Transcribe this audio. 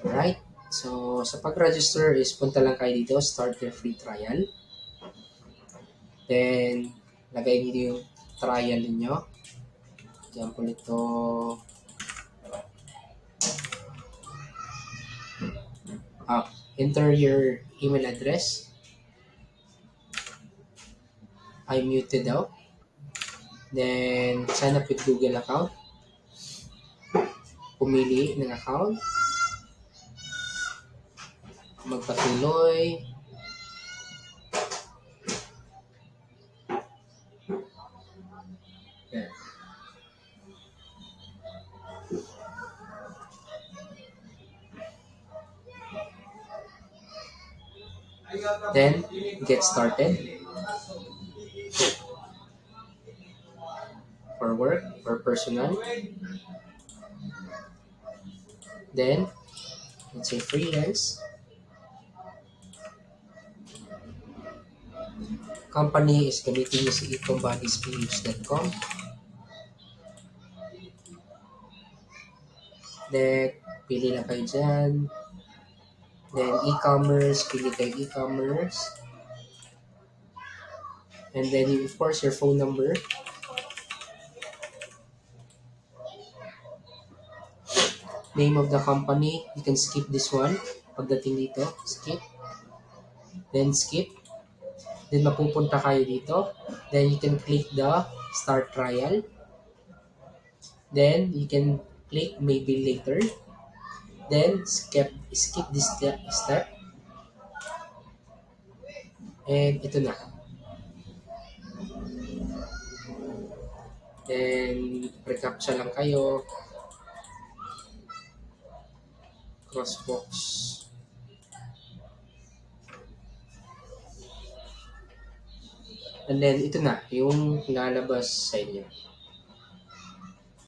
Alright. So, sa pag-register is punta lang kayo dito, start your free trial. Then, lagay niyo yung trial niyo. Example ito, enter your email address. I muted daw. Then, sign up with Google account. Pumili ng account. Magpatuloy. Yan. Then, get started. For work, for personal. Then, let's say freelance. Company is gamitin nyo si ecombodysph.com. Then, pili na kayo dyan. Then, e-commerce, pili kayo e-commerce. And then, of course, your phone number. Name of the company. You can skip this one. Pagdating dito, skip. Then, skip. Then, mapupunta kayo dito. Then, you can click the start trial. Then, you can click maybe later. Then, skip this step. And, ito na. Then, recaptcha lang kayo. Crossbox. And then, ito na, yung lalabas sa inyo.